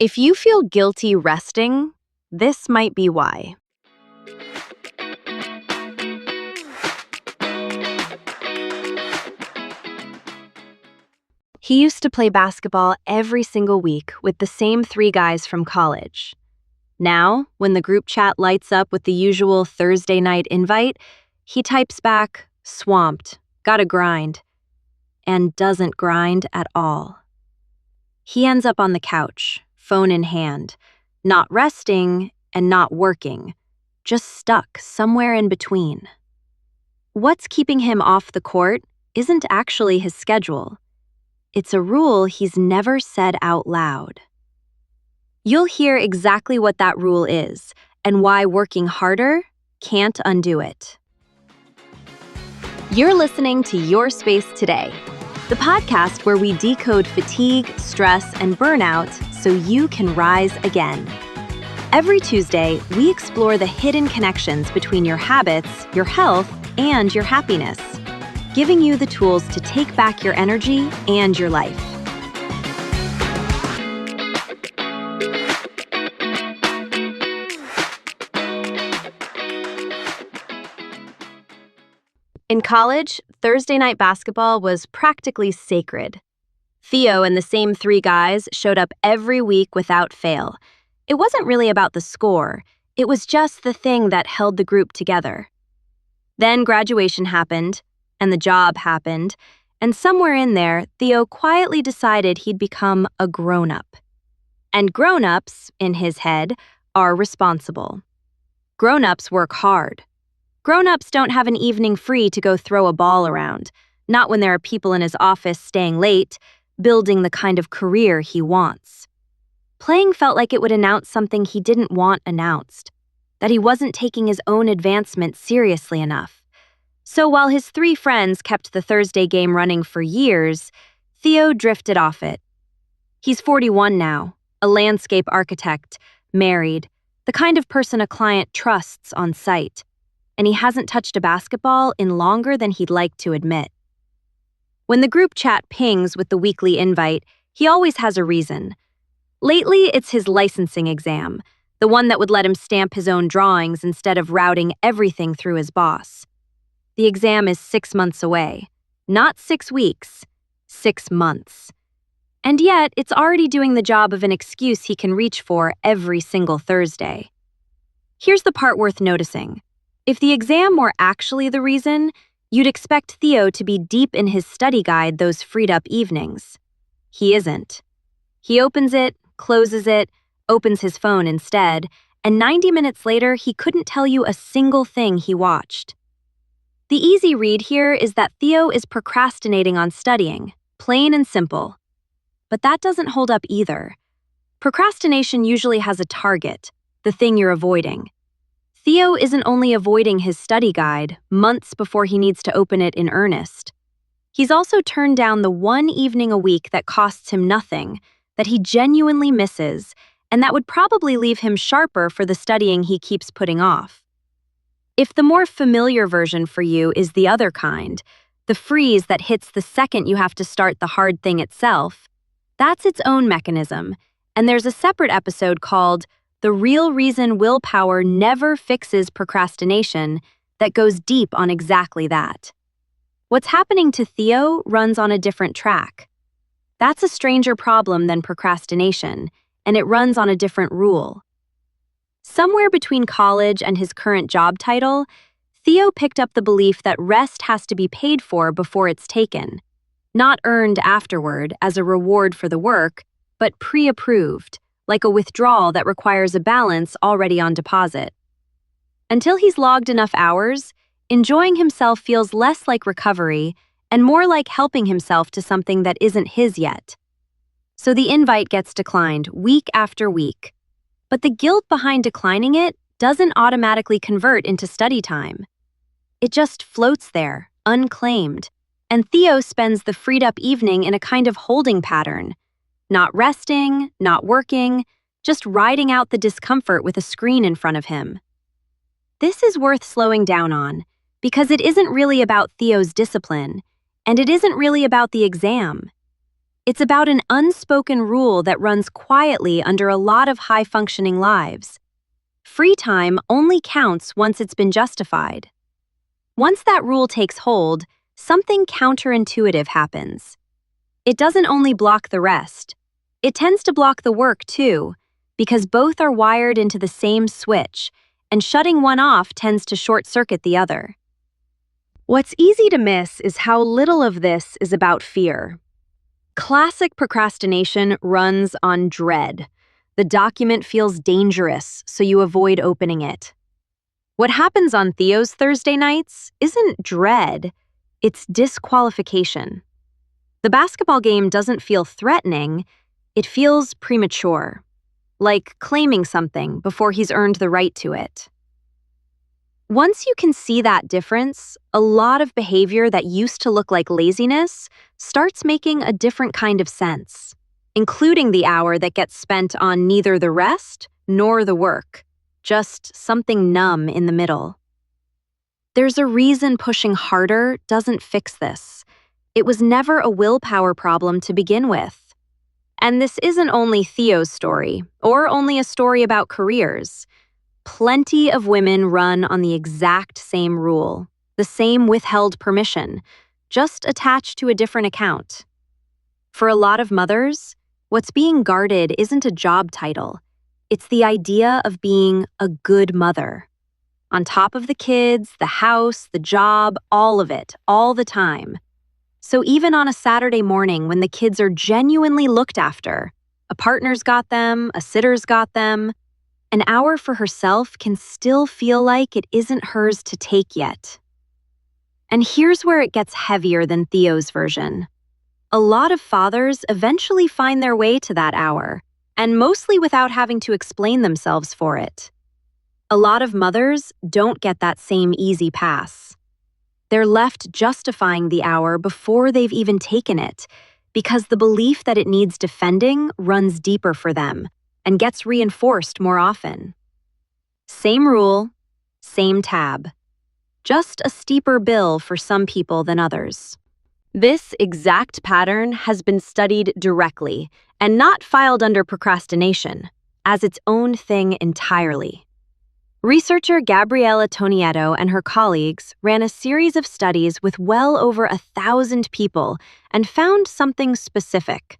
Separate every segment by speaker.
Speaker 1: If you feel guilty resting, this might be why. He used to play basketball every single week with the same 3 guys from college. Now, when the group chat lights up with the usual Thursday night invite, he types back, "Swamped, gotta grind," and doesn't grind at all. He ends up on the couch, phone in hand, not resting and not working, just stuck somewhere in between. What's keeping him off the court isn't actually his schedule. It's a rule he's never said out loud. You'll hear exactly what that rule is and why working harder can't undo it. You're listening to Your Space Today, the podcast where we decode fatigue, stress, and burnout so you can rise again. Every Tuesday, we explore the hidden connections between your habits, your health, and your happiness, giving you the tools to take back your energy and your life. In college, Thursday night basketball was practically sacred. Theo and the same 3 guys showed up every week without fail. It wasn't really about the score, it was just the thing that held the group together. Then graduation happened, and the job happened, and somewhere in there, Theo quietly decided he'd become a grown-up. And grown-ups, in his head, are responsible. Grown-ups work hard. Grown-ups don't have an evening free to go throw a ball around, not when there are people in his office staying late, building the kind of career he wants. Playing felt like it would announce something he didn't want announced, that he wasn't taking his own advancement seriously enough. So while his 3 friends kept the Thursday game running for years, Theo drifted off it. He's 41 now, a landscape architect, married, the kind of person a client trusts on site, and he hasn't touched a basketball in longer than he'd like to admit. When the group chat pings with the weekly invite, he always has a reason. Lately, it's his licensing exam, the one that would let him stamp his own drawings instead of routing everything through his boss. The exam is 6 months away. Not 6 weeks, 6 months. And yet, it's already doing the job of an excuse he can reach for every single Thursday. Here's the part worth noticing. If the exam were actually the reason, you'd expect Theo to be deep in his study guide those freed-up evenings. He isn't. He opens it, closes it, opens his phone instead, and 90 minutes later, he couldn't tell you a single thing he watched. The easy read here is that Theo is procrastinating on studying, plain and simple. But that doesn't hold up either. Procrastination usually has a target, the thing you're avoiding. Theo isn't only avoiding his study guide months before he needs to open it in earnest. He's also turned down the one evening a week that costs him nothing, that he genuinely misses, and that would probably leave him sharper for the studying he keeps putting off. If the more familiar version for you is the other kind, the freeze that hits the second you have to start the hard thing itself, that's its own mechanism, and there's a separate episode called "The Real Reason Willpower Never Fixes Procrastination" that goes deep on exactly that. What's happening to Theo runs on a different track. That's a stranger problem than procrastination, and it runs on a different rule. Somewhere between college and his current job title, Theo picked up the belief that rest has to be paid for before it's taken, not earned afterward as a reward for the work, but pre-approved, like a withdrawal that requires a balance already on deposit. Until he's logged enough hours, enjoying himself feels less like recovery and more like helping himself to something that isn't his yet. So the invite gets declined week after week. But the guilt behind declining it doesn't automatically convert into study time. It just floats there, unclaimed, and Theo spends the freed-up evening in a kind of holding pattern. Not resting, not working, just riding out the discomfort with a screen in front of him. This is worth slowing down on, because it isn't really about Theo's discipline, and it isn't really about the exam. It's about an unspoken rule that runs quietly under a lot of high-functioning lives. Free time only counts once it's been justified. Once that rule takes hold, something counterintuitive happens. It doesn't only block the rest. It tends to block the work, too, because both are wired into the same switch, and shutting one off tends to short-circuit the other. What's easy to miss is how little of this is about fear. Classic procrastination runs on dread. The document feels dangerous, so you avoid opening it. What happens on Theo's Thursday nights isn't dread, it's disqualification. The basketball game doesn't feel threatening, it feels premature, like claiming something before he's earned the right to it. Once you can see that difference, a lot of behavior that used to look like laziness starts making a different kind of sense, including the hour that gets spent on neither the rest nor the work, just something numb in the middle. There's a reason pushing harder doesn't fix this. It was never a willpower problem to begin with. And this isn't only Theo's story, or only a story about careers. Plenty of women run on the exact same rule, the same withheld permission, just attached to a different account. For a lot of mothers, what's being guarded isn't a job title. It's the idea of being a good mother. On top of the kids, the house, the job, all of it, all the time. So even on a Saturday morning when the kids are genuinely looked after, a partner's got them, a sitter's got them, an hour for herself can still feel like it isn't hers to take yet. And here's where it gets heavier than Theo's version. A lot of fathers eventually find their way to that hour, and mostly without having to explain themselves for it. A lot of mothers don't get that same easy pass. They're left justifying the hour before they've even taken it, because the belief that it needs defending runs deeper for them and gets reinforced more often. Same rule, same tab. Just a steeper bill for some people than others. This exact pattern has been studied directly and not filed under procrastination, as its own thing entirely. Researcher Gabriella Tonietto and her colleagues ran a series of studies with well over 1,000 people and found something specific.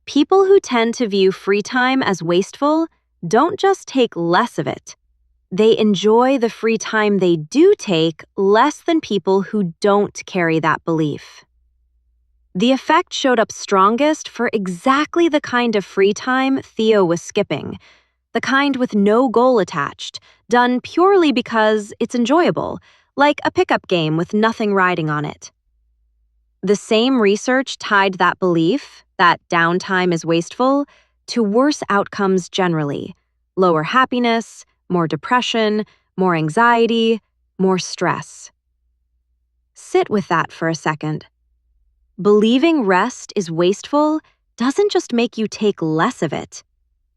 Speaker 1: People who tend to view free time as wasteful don't just take less of it. They enjoy the free time they do take less than people who don't carry that belief. The effect showed up strongest for exactly the kind of free time Theo was skipping, the kind with no goal attached, done purely because it's enjoyable, like a pickup game with nothing riding on it. The same research tied that belief, that downtime is wasteful, to worse outcomes generally: lower happiness, more depression, more anxiety, more stress. Sit with that for a second. Believing rest is wasteful doesn't just make you take less of it.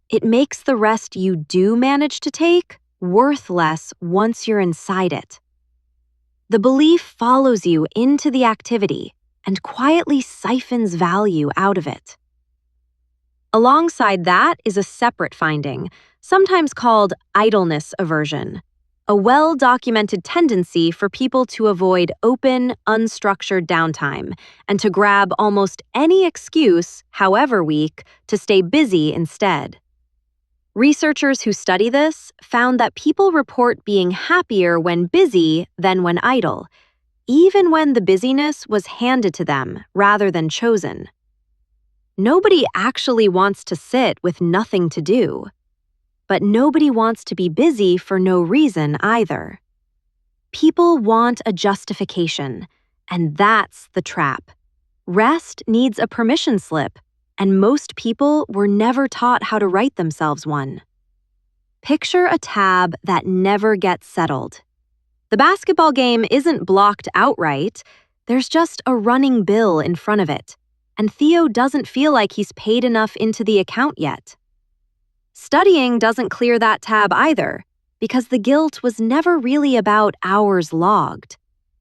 Speaker 1: It makes the rest you do manage to take worth less once you're inside it. The belief follows you into the activity and quietly siphons value out of it. Alongside that is a separate finding, sometimes called idleness aversion, a well-documented tendency for people to avoid open, unstructured downtime and to grab almost any excuse, however weak, to stay busy instead. Researchers who study this found that people report being happier when busy than when idle, even when the busyness was handed to them rather than chosen. Nobody actually wants to sit with nothing to do. But nobody wants to be busy for no reason either. People want a justification, and that's the trap. Rest needs a permission slip, and most people were never taught how to write themselves one. Picture a tab that never gets settled. The basketball game isn't blocked outright, there's just a running bill in front of it, and Theo doesn't feel like he's paid enough into the account yet. Studying doesn't clear that tab either, because the guilt was never really about hours logged.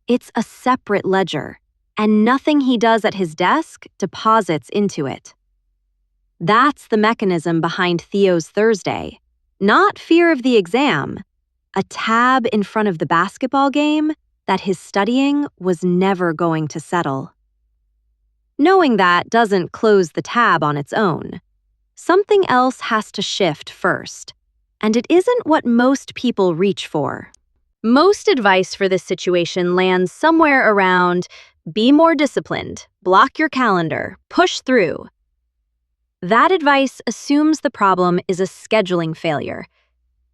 Speaker 1: It's a separate ledger. and nothing he does at his desk deposits into it. That's the mechanism behind Theo's Thursday. Not fear of the exam, a tab in front of the basketball game that his studying was never going to settle. Knowing that doesn't close the tab on its own. Something else has to shift first, and it isn't what most people reach for. Most advice for this situation lands somewhere around be more disciplined, block your calendar, push through. That advice assumes the problem is a scheduling failure.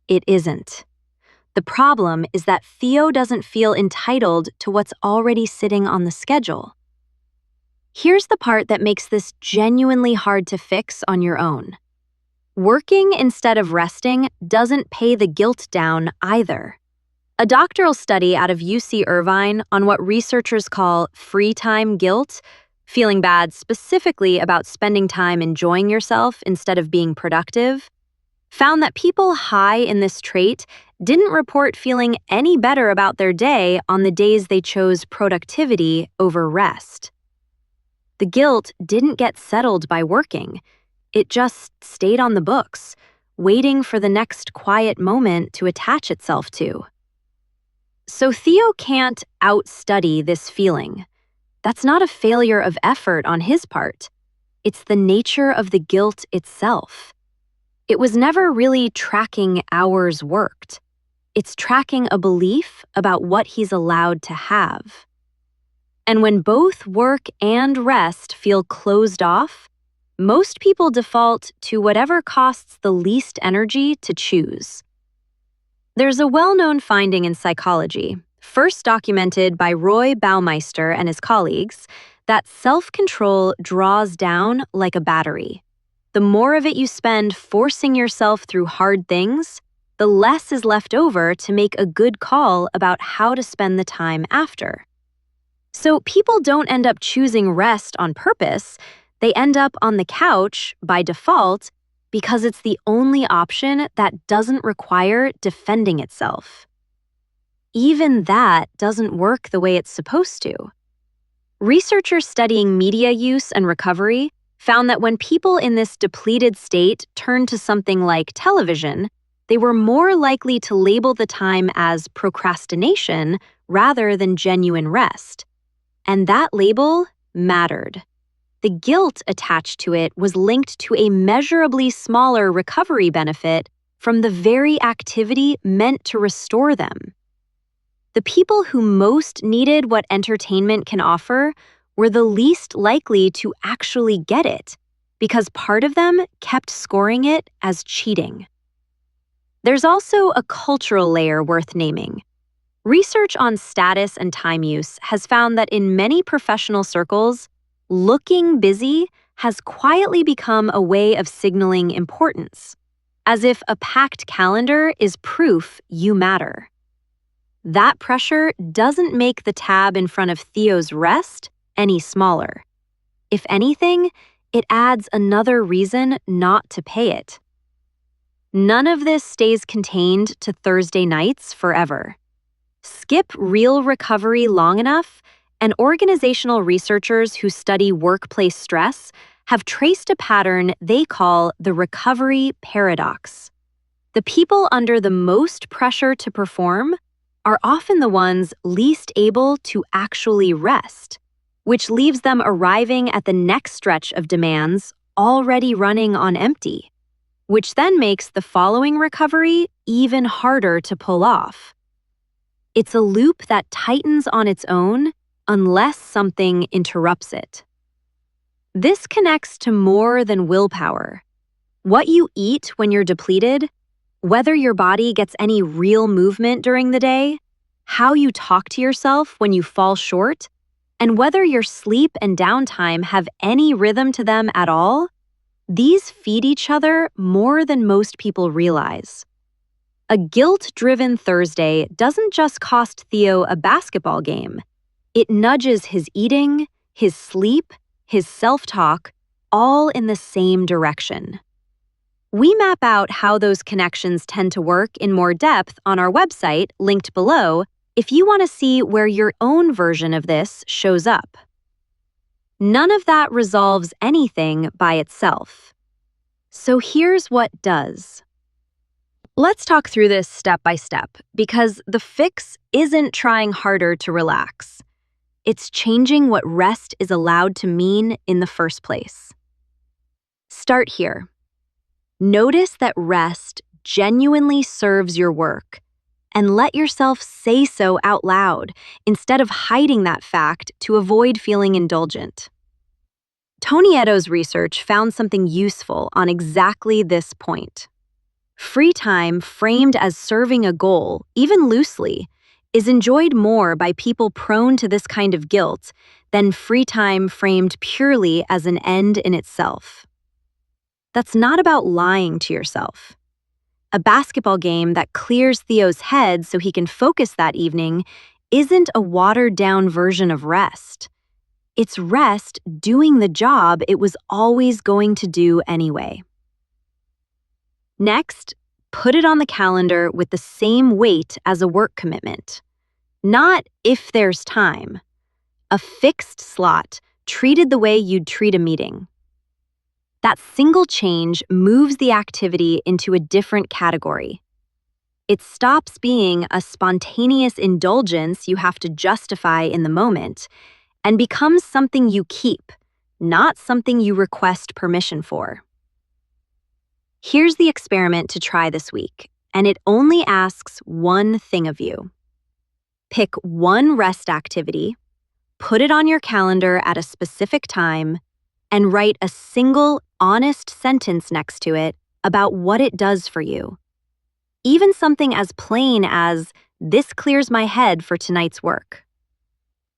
Speaker 1: It isn't. The problem is that Theo doesn't feel entitled to what's already sitting on the schedule. Here's the part that makes this genuinely hard to fix on your own. Working instead of resting doesn't pay the guilt down either. A doctoral study out of UC Irvine on what researchers call free time guilt, feeling bad specifically about spending time enjoying yourself instead of being productive, found that people high in this trait didn't report feeling any better about their day on the days they chose productivity over rest. The guilt didn't get settled by working. It just stayed on the books, waiting for the next quiet moment to attach itself to. So Theo can't outstudy this feeling. That's not a failure of effort on his part. It's the nature of the guilt itself. It was never really tracking hours worked. It's tracking a belief about what he's allowed to have. And when both work and rest feel closed off, most people default to whatever costs the least energy to choose. There's a well-known finding in psychology, first documented by Roy Baumeister and his colleagues, that self-control draws down like a battery. The more of it you spend forcing yourself through hard things, the less is left over to make a good call about how to spend the time after. So people don't end up choosing rest on purpose. They end up on the couch by default because it's the only option that doesn't require defending itself. Even that doesn't work the way it's supposed to. Researchers studying media use and recovery found that when people in this depleted state turned to something like television, they were more likely to label the time as procrastination rather than genuine rest. And that label mattered. The guilt attached to it was linked to a measurably smaller recovery benefit from the very activity meant to restore them. The people who most needed what entertainment can offer were the least likely to actually get it, because part of them kept scoring it as cheating. There's also a cultural layer worth naming. Research on status and time use has found that in many professional circles, looking busy has quietly become a way of signaling importance, as if a packed calendar is proof you matter. That pressure doesn't make the tab in front of Theo's rest any smaller. If anything, it adds another reason not to pay it. None of this stays contained to Thursday nights forever. Skip real recovery long enough, and organizational researchers who study workplace stress have traced a pattern they call the recovery paradox. The people under the most pressure to perform are often the ones least able to actually rest, which leaves them arriving at the next stretch of demands already running on empty, which then makes the following recovery even harder to pull off. It's a loop that tightens on its own unless something interrupts it. This connects to more than willpower. What you eat when you're depleted, whether your body gets any real movement during the day, how you talk to yourself when you fall short, and whether your sleep and downtime have any rhythm to them at all, these feed each other more than most people realize. A guilt-driven Thursday doesn't just cost Theo a basketball game. It nudges his eating, his sleep, his self-talk, all in the same direction. We map out how those connections tend to work in more depth on our website, linked below, if you want to see where your own version of this shows up. None of that resolves anything by itself. So here's what does. Let's talk through this step by step, because the fix isn't trying harder to relax. It's changing what rest is allowed to mean in the first place. Start here. Notice that rest genuinely serves your work, and let yourself say so out loud instead of hiding that fact to avoid feeling indulgent. Tony Edo's research found something useful on exactly this point. Free time framed as serving a goal, even loosely, is enjoyed more by people prone to this kind of guilt than free time framed purely as an end in itself. That's not about lying to yourself. A basketball game that clears Theo's head so he can focus that evening isn't a watered-down version of rest. It's rest doing the job it was always going to do anyway. Next, put it on the calendar with the same weight as a work commitment. Not if there's time. A fixed slot, treated the way you'd treat a meeting. That single change moves the activity into a different category. It stops being a spontaneous indulgence you have to justify in the moment and becomes something you keep, not something you request permission for. Here's the experiment to try this week, and it only asks one thing of you. Pick one rest activity, put it on your calendar at a specific time, and write a single, honest sentence next to it about what it does for you. Even something as plain as, "This clears my head for tonight's work."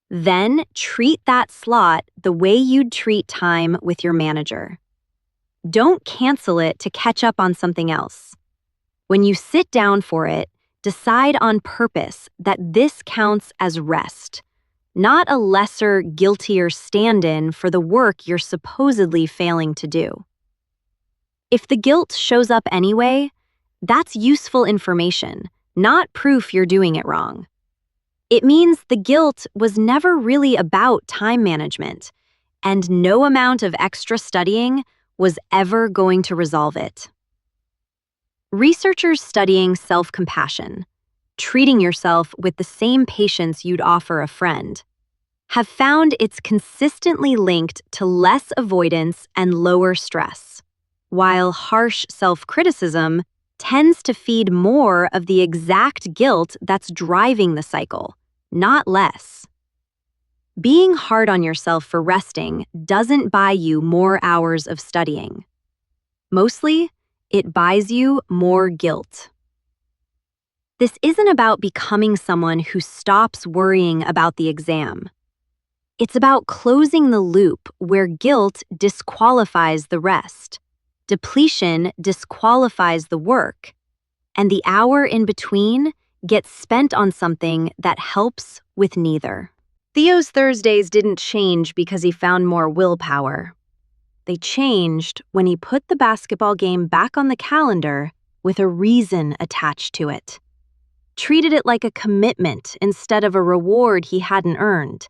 Speaker 1: Then treat that slot the way you'd treat time with your manager. Don't cancel it to catch up on something else. When you sit down for it, decide on purpose that this counts as rest, not a lesser, guiltier stand-in for the work you're supposedly failing to do. If the guilt shows up anyway, that's useful information, not proof you're doing it wrong. It means the guilt was never really about time management, and no amount of extra studying was ever going to resolve it. Researchers studying self-compassion, treating yourself with the same patience you'd offer a friend, have found it's consistently linked to less avoidance and lower stress, while harsh self-criticism tends to feed more of the exact guilt that's driving the cycle, not less. Being hard on yourself for resting doesn't buy you more hours of studying. Mostly, it buys you more guilt. This isn't about becoming someone who stops worrying about the exam. It's about closing the loop where guilt disqualifies the rest, depletion disqualifies the work, and the hour in between gets spent on something that helps with neither. Theo's Thursdays didn't change because he found more willpower. They changed when he put the basketball game back on the calendar with a reason attached to it. Treated it like a commitment instead of a reward he hadn't earned,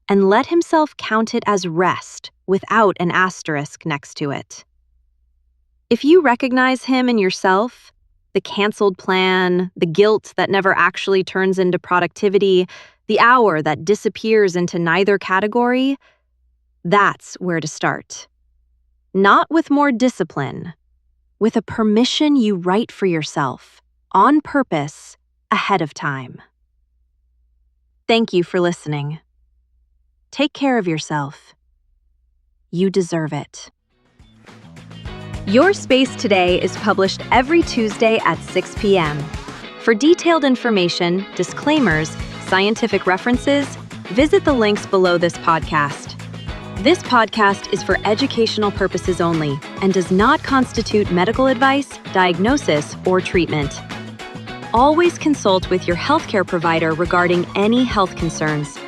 Speaker 1: and let himself count it as rest without an asterisk next to it. If you recognize him in yourself, the canceled plan, the guilt that never actually turns into productivity, the hour that disappears into neither category, that's where to start. Not with more discipline, with a permission you write for yourself, on purpose, ahead of time. Thank you for listening. Take care of yourself. You deserve it. Your Space Today is published every Tuesday at 6 p.m. For detailed information, disclaimers, scientific references, visit the links below this podcast. This podcast is for educational purposes only and does not constitute medical advice, diagnosis, or treatment. Always consult with your healthcare provider regarding any health concerns.